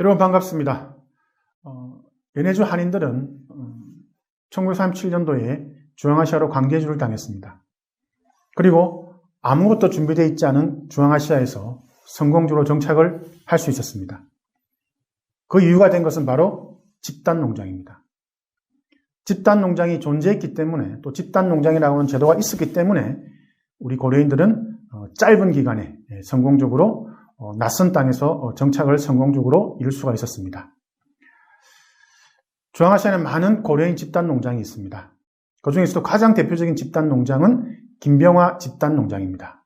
여러분 반갑습니다. 연해주 한인들은 1937년도에 중앙아시아로 강제이주를 당했습니다. 그리고 아무것도 준비되어 있지 않은 중앙아시아에서 성공적으로 정착을 할 수 있었습니다. 그 이유가 된 것은 바로 집단농장입니다. 집단농장이 존재했기 때문에, 또 집단농장이라고 하는 제도가 있었기 때문에 우리 고려인들은 짧은 기간에 성공적으로 낯선 땅에서 정착을 성공적으로 이룰 수가 있었습니다. 중앙아시아에는 많은 고려인 집단농장이 있습니다. 그 중에서도 가장 대표적인 집단농장은 김병화 집단농장입니다.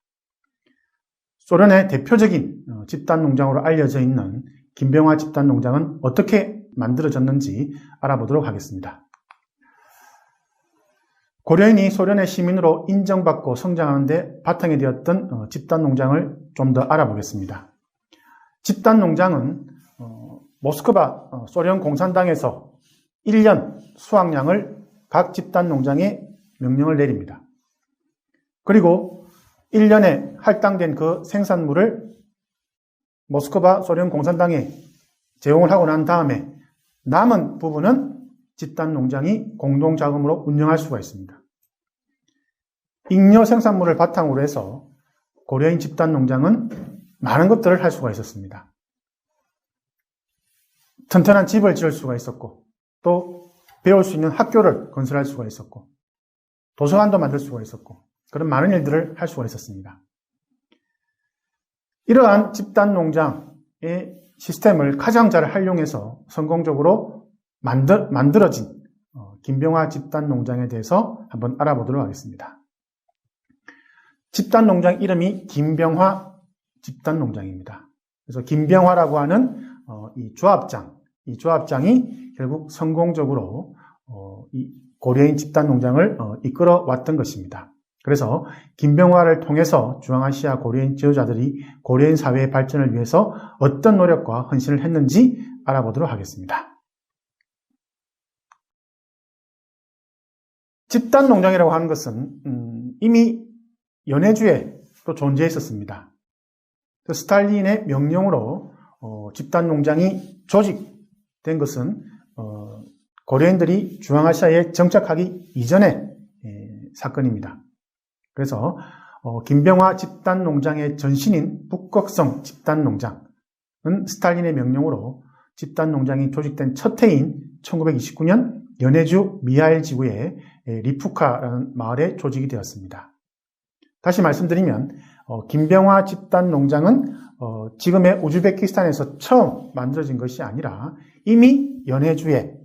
소련의 대표적인 집단농장으로 알려져 있는 김병화 집단농장은 어떻게 만들어졌는지 알아보도록 하겠습니다. 고려인이 소련의 시민으로 인정받고 성장하는 데 바탕이 되었던 집단농장을 좀 더 알아보겠습니다. 집단농장은 모스크바 소련 공산당에서 1년 수확량을 각 집단농장에 명령을 내립니다. 그리고 1년에 할당된 그 생산물을 모스크바 소련 공산당에 제공을 하고 난 다음에 남은 부분은 집단농장이 공동자금으로 운영할 수가 있습니다. 잉여 생산물을 바탕으로 해서 고려인 집단농장은 많은 것들을 할 수가 있었습니다. 튼튼한 집을 지을 수가 있었고, 또 배울 수 있는 학교를 건설할 수가 있었고, 도서관도 만들 수가 있었고, 그런 많은 일들을 할 수가 있었습니다. 이러한 집단농장의 시스템을 가장 잘 활용해서 성공적으로 만들어진 김병화 집단농장에 대해서 한번 알아보도록 하겠습니다. 집단농장 이름이 김병화 집단농장입니다. 그래서 김병화라고 하는 이 조합장이 결국 성공적으로 이 고려인 집단농장을 이끌어 왔던 것입니다. 그래서 김병화를 통해서 중앙아시아 고려인 지도자들이 고려인 사회의 발전을 위해서 어떤 노력과 헌신을 했는지 알아보도록 하겠습니다. 집단농장이라고 하는 것은 이미 연해주에 또 존재했었습니다. 스탈린의 명령으로 집단농장이 조직된 것은 고려인들이 중앙아시아에 정착하기 이전의 사건입니다. 그래서 김병화 집단농장의 전신인 북극성 집단농장은 스탈린의 명령으로 집단농장이 조직된 첫 해인 1929년 연해주 미하일 지구의 리푸카라는 마을에 조직이 되었습니다. 다시 말씀드리면 김병화 집단농장은 지금의 우즈베키스탄에서 처음 만들어진 것이 아니라 이미 연해주의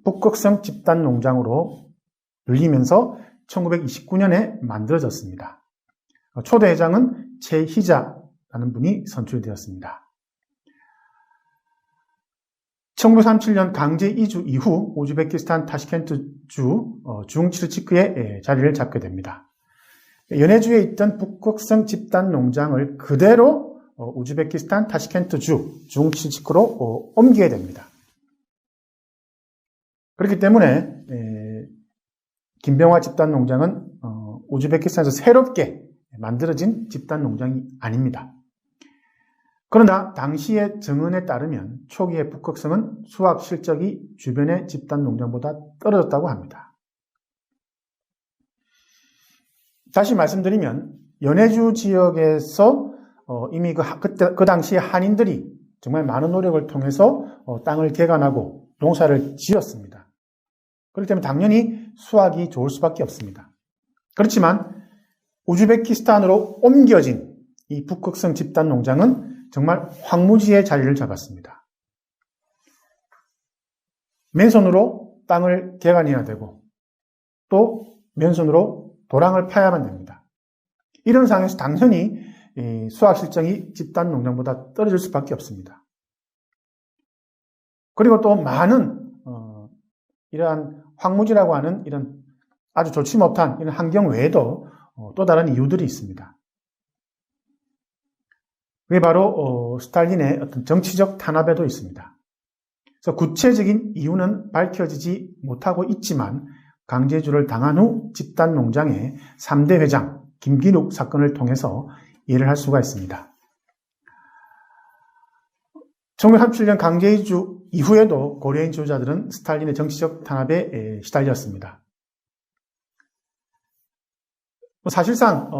북극성 집단농장으로 불리면서 1929년에 만들어졌습니다. 초대 회장은 최희자라는 분이 선출되었습니다. 1937년 강제 이주 이후 우즈베키스탄 타시켄트주 중치르치크에 자리를 잡게 됩니다. 연해주에 있던 북극성 집단농장을 그대로 우즈베키스탄 타시켄트주 중치르치크로 옮기게 됩니다. 그렇기 때문에 김병화 집단농장은 우즈베키스탄에서 새롭게 만들어진 집단농장이 아닙니다. 그러나 당시의 정언에 따르면 초기의 북극성은 수확 실적이 주변의 집단농장보다 떨어졌다고 합니다. 다시 말씀드리면 연해주 지역에서 이미 그 당시에 한인들이 정말 많은 노력을 통해서 땅을 개간하고 농사를 지었습니다. 그렇기 때문에 당연히 수확이 좋을 수밖에 없습니다. 그렇지만 우즈베키스탄으로 옮겨진 이 북극성 집단농장은 정말 황무지의 자리를 잡았습니다. 맨손으로 땅을 개간해야 되고 또 맨손으로 도랑을 파야만 됩니다. 이런 상황에서 당연히 수확 실적이 집단농장보다 떨어질 수밖에 없습니다. 그리고 또 많은 이러한 황무지라고 하는 이런 아주 좋지 못한 이런 환경 외에도 또 다른 이유들이 있습니다. 그게 바로 스탈린의 어떤 정치적 탄압에도 있습니다. 그래서 구체적인 이유는 밝혀지지 못하고 있지만 강제이주를 당한 후 집단농장의 3대 회장 김기룩 사건을 통해서 이해를 할 수가 있습니다. 1937년 강제이주 이후에도 고려인 지도자들은 스탈린의 정치적 탄압에 시달렸습니다. 사실상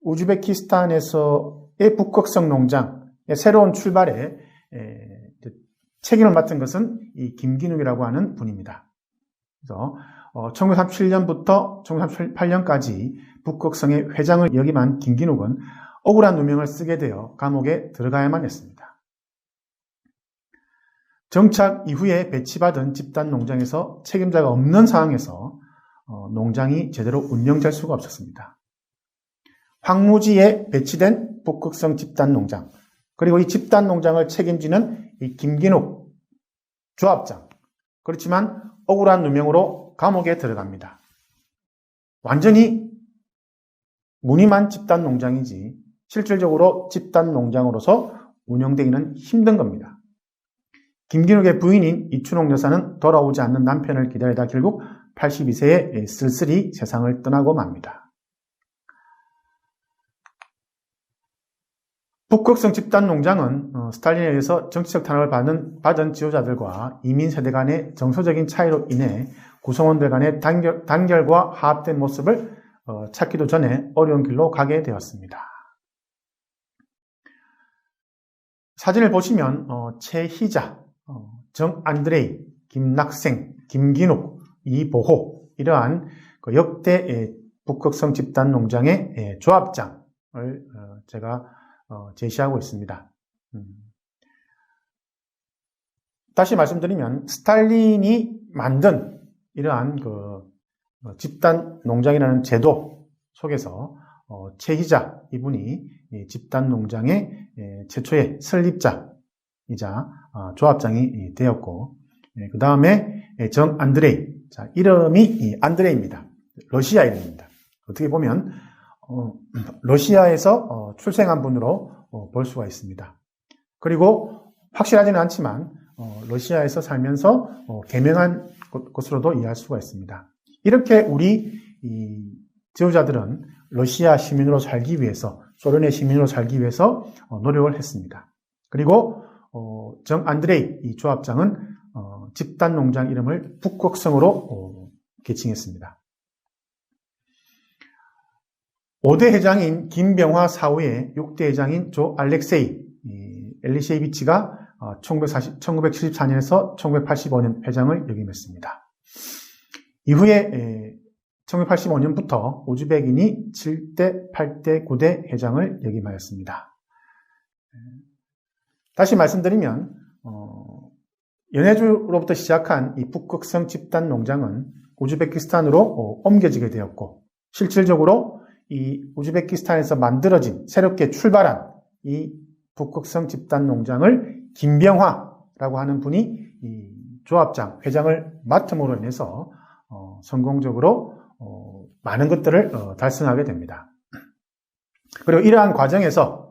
우즈베키스탄에서의 북극성 농장의 새로운 출발에 책임을 맡은 것은 이 김기눅이라고 하는 분입니다. 그래서 1937년부터 1938년까지 북극성의 회장을 역임한 김기눅은 억울한 누명을 쓰게 되어 감옥에 들어가야만 했습니다. 정착 이후에 배치받은 집단 농장에서 책임자가 없는 상황에서 농장이 제대로 운영될 수가 없었습니다. 황무지에 배치된 북극성 집단 농장, 그리고 이 집단 농장을 책임지는 이 김기눅 조합장, 그렇지만 억울한 누명으로 감옥에 들어갑니다. 완전히 무늬만 집단 농장이지 실질적으로 집단 농장으로서 운영되기는 힘든 겁니다. 김기눅의 부인인 이춘옥 여사는 돌아오지 않는 남편을 기다리다 결국 82세에 쓸쓸히 세상을 떠나고 맙니다. 북극성 집단 농장은 스탈린에 의해서 정치적 탄압을 받은 지도자들과 이민 세대 간의 정서적인 차이로 인해 구성원들 간의 단결과 화합된 모습을 찾기도 전에 어려운 길로 가게 되었습니다. 사진을 보시면 최희자, 정안드레이, 김낙생, 김기눅, 이보호 이러한 역대 북극성 집단 농장의 조합장을 제가 제시하고 있습니다. 다시 말씀드리면 스탈린이 만든 이러한 집단 농장이라는 제도 속에서 최희자 이분이 집단 농장의 최초의 설립자이자 조합장이 되었고, 그 다음에 정안드레이, 이름이 안드레이입니다. 러시아 이름입니다. 어떻게 보면 러시아에서 출생한 분으로 볼 수가 있습니다. 그리고 확실하지는 않지만 러시아에서 살면서 개명한 것으로도 이해할 수가 있습니다. 이렇게 우리 지도자들은 러시아 시민으로 살기 위해서, 소련의 시민으로 살기 위해서 노력을 했습니다. 그리고 정안드레이 이 조합장은 집단 농장 이름을 북극성으로 개칭했습니다. 5대 회장인 김병화 사후에 6대 회장인 조 알렉세이 엘리셰이비치가 1974년에서 1985년 회장을 역임했습니다. 이후에 1985년부터 우즈벡인이 7대, 8대, 9대 회장을 역임하였습니다. 다시 말씀드리면 연해주로부터 시작한 이 북극성 집단 농장은 우즈베키스탄으로 옮겨지게 되었고, 실질적으로 이 우즈베키스탄에서 만들어진, 새롭게 출발한 이 북극성 집단 농장을 김병화라고 하는 분이 이 조합장, 회장을 맡음으로 인해서 성공적으로 많은 것들을 달성하게 됩니다. 그리고 이러한 과정에서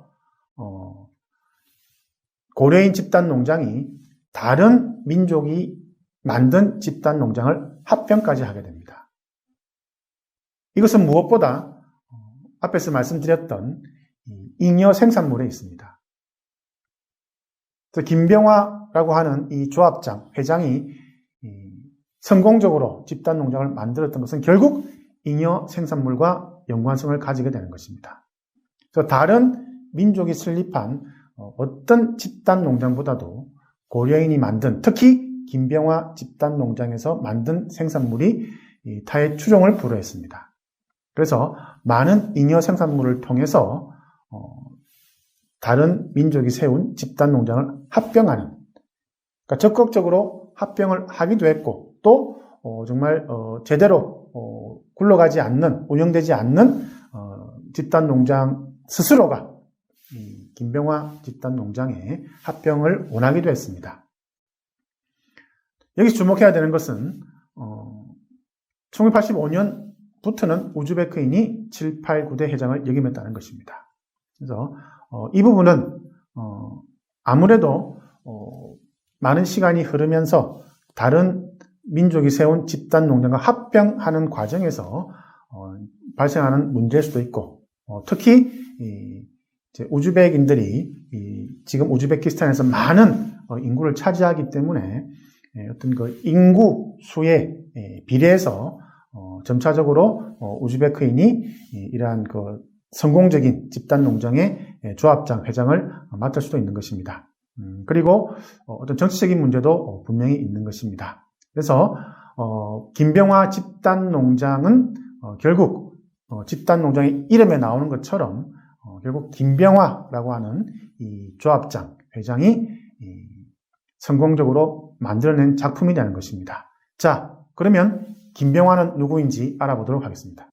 고려인 집단 농장이 다른 민족이 만든 집단 농장을 합병까지 하게 됩니다. 이것은 무엇보다 앞에서 말씀드렸던 잉여 생산물에 있습니다. 그래서 김병화라고 하는 이 조합장, 회장이 성공적으로 집단 농장을 만들었던 것은 결국 잉여 생산물과 연관성을 가지게 되는 것입니다. 그래서 다른 민족이 설립한 어떤 집단 농장보다도 고려인이 만든, 특히 김병화 집단 농장에서 만든 생산물이 타의 추종을 불허했습니다. 그래서 많은 잉여 생산물을 통해서 다른 민족이 세운 집단 농장을 합병하는, 그러니까 적극적으로 합병을 하기도 했고, 또 정말 제대로 굴러가지 않는, 운영되지 않는 집단 농장 스스로가 김병화 집단 농장에 합병을 원하기도 했습니다. 여기서 주목해야 되는 것은 1985년부터는 우즈베크인이 7, 8, 9대 회장을 역임했다는 것입니다. 그래서 이 부분은 아무래도 많은 시간이 흐르면서 다른 민족이 세운 집단 농장과 합병하는 과정에서 발생하는 문제일 수도 있고, 특히 우즈벡인들이 지금 우즈베키스탄에서 많은 인구를 차지하기 때문에 어떤 그 인구 수에 비례해서 점차적으로 우즈베크인이 이러한 그 성공적인 집단 농장의 조합장, 회장을 맡을 수도 있는 것입니다. 그리고 어떤 정치적인 문제도 분명히 있는 것입니다. 그래서 김병화 집단 농장은 결국 집단 농장의 이름에 나오는 것처럼 결국 김병화라고 하는 이 조합장, 회장이 성공적으로 만들어낸 작품이라는 것입니다. 자, 그러면 김병화는 누구인지 알아보도록 하겠습니다.